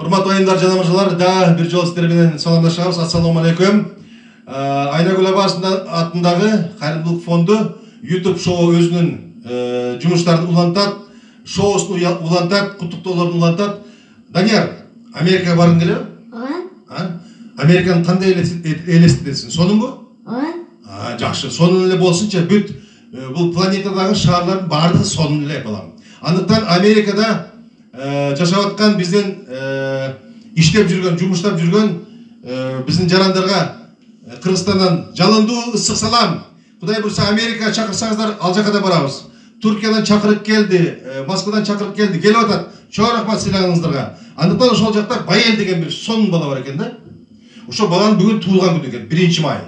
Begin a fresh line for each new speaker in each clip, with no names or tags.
Урматтуу айымдар жана мырзалар, да бир жолу сиздер менен саламдашабыз. Ассалому алейкум. Айнагүл аба атындагы Кайрымдуулук фонду YouTube шоу өзүнүн жумуштарын улантат, шоусун улантат, куттуктоолорун улантат. Данияр, Америкага баргың келеби? Ооба. Американы кандай элестетесиң? Сонунбу? Ооба. Жакшы. Сонун эле болсунчу, бүт бул планетадагы шаарлардын баардыгы сонун эле балам. Андыктан Америкада жашап аткан биздин иштеп жүргөн, жумуштап жүргөн биздин жарандарга Кыргызстандан жалындуу ысык салам. Кудай бурса Америкага чакырсаңыздар, ал жака да барабыз. Туркиядан чакырып келди, Москвадан чакырып келди, келип атат. Чоң рахмат сыйлаганыңыздарга. Андыктан ошол жакта Байел деген бир сонун бала бар экен да. Ошол баланын бүгүн туулган күнү экен, 1-май.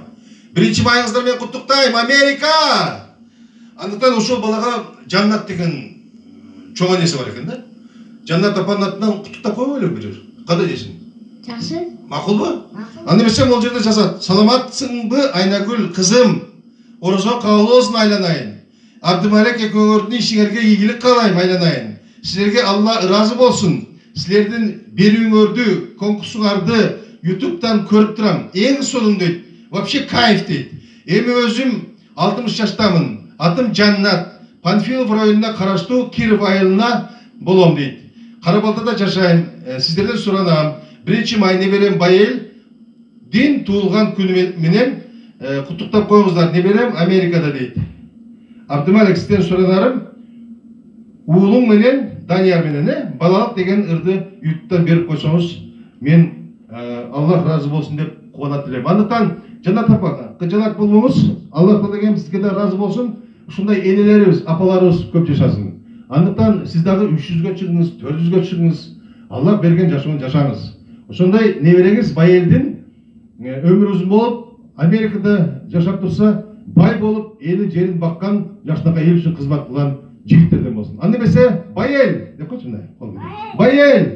1-майыңыздар менен куттуктайм, Америка! Андыктан ошол балага Жаннат деген чоң энеси бар экен да. Жаннат апанын атынан куттуктап койбойлу бир. Кандай дейсиң?
Жакшы.
Макулбу? Анда берсе ол жерде жазат. Саламатсыңбы, Айнагүл кызым? Оразо кабыл болсун айланайын. Абдымалек экөөңөрдүн ишиңерге ийгилик каалайм айланайын. Силерге Алла ыраазы болсун. Силердин берүүңөрдү, конкурсуңарды YouTube'дан көрүп турам. Эң сонун дейт. Вообще кайф дейт. Эми өзүм 60 жаштамын. Атым Жаннат. Панфилов районуна караштуу Киров айылына болом дейт. Карабалтада жашайм. Сиздерден суранам. 1-май неберем Байел дин туулган күнү менен куттуктап коюңуздар. Неберем Америкада дейт. Абдымалек сизден суранарым. Уулуң менен Данияр менен балалык деген ырды YouTube'дан берип койсоңуз, мен Аллах разы болсун деп кубана тилейм. Андыктан Жаннат апа, кыжалак болбоңуз. Аллах деген сизге да разы болсун. Ушундай энелерибиз, апаларыбыз көп жашасын. Андыктан сиз дагы 300гө чыгыңыз, 400гө чыгыңыз. Аллах берген жашоону жашаңыз. Ошондой небереңиз Байелдин өмүрү узун болуп, Америкада жашап турса, бай болуп, эли жерин баккан, жаштакка эл үчүн кызмат кылган жигиттерден болсун. Анда эмесе Байел деп койчу мындай. Байел,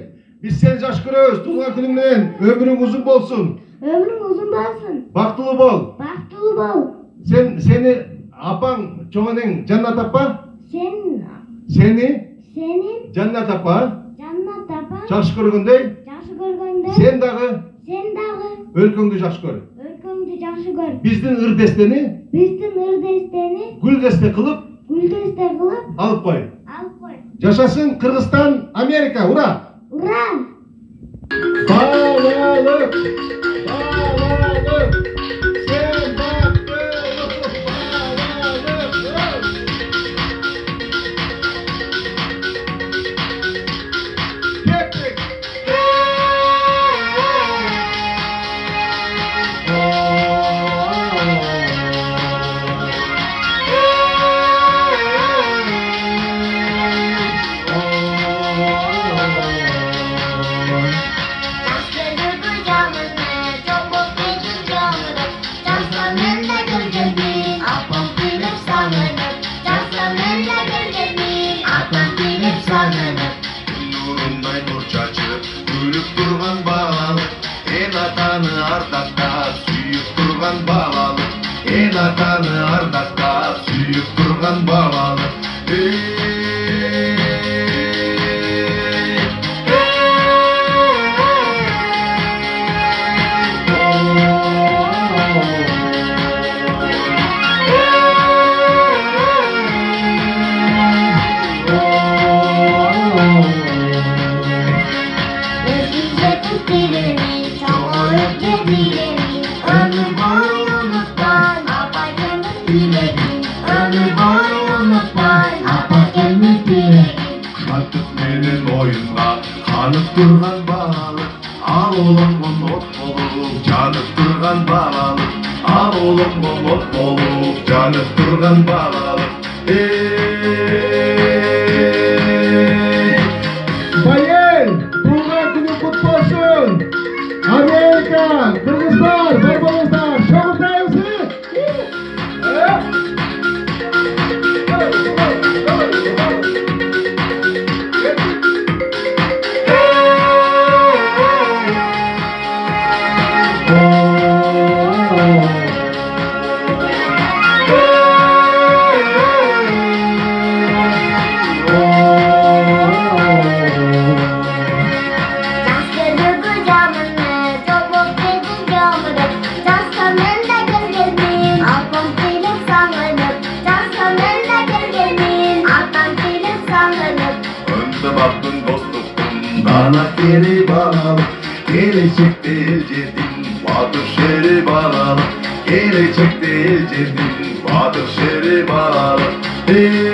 биз сени жакшы көрөбүз. Туулган күнүң менен өмүрүң узун болсун.
Өмүрүң узун болсун.
Бактылуу бол.
Бактылуу бол.
Сени апаң чоң энең Жаннат апа? Сени Жаннат апа?
Жаннат апа.
Жакшы көргөндөй?
Жакшы көргөндөй.
Сен дагы өлкөңдү жакшы көр.
Өлкөңдү жакшы көр.
Биздин ырдестени
гүлдесте кылып
алып кой. Жашасын Кыргызстан, Америка, ура!
Ура!
Балалык! Атаны ардакта сүйүп турган балалык. Turgan balalik, al oğlum ot bolup, canıp turgan balalik, al oğlum ot bolup, canıp turgan balalik. Bayel, turgan günü kutlu olsun. Amerika, Kırgızlar, barbarızlar, şoğundayız. seni balam, gelecek değil cedin, vardır şeri balam, gelecek değil cedin, vardır şeri balam. Hey.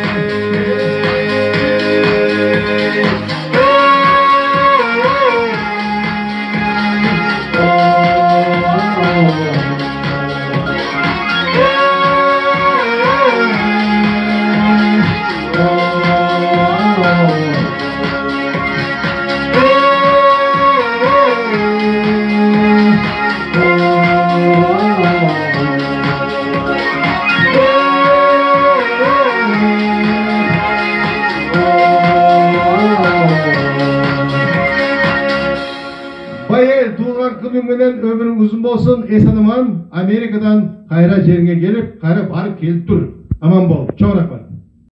Bayel tuğan kımıngınen ömrün uzun bolsun, esaныman Amerikadan kayra жеріңе gelip, kayra barıp kelip dur. Aman bol, çok rahmat.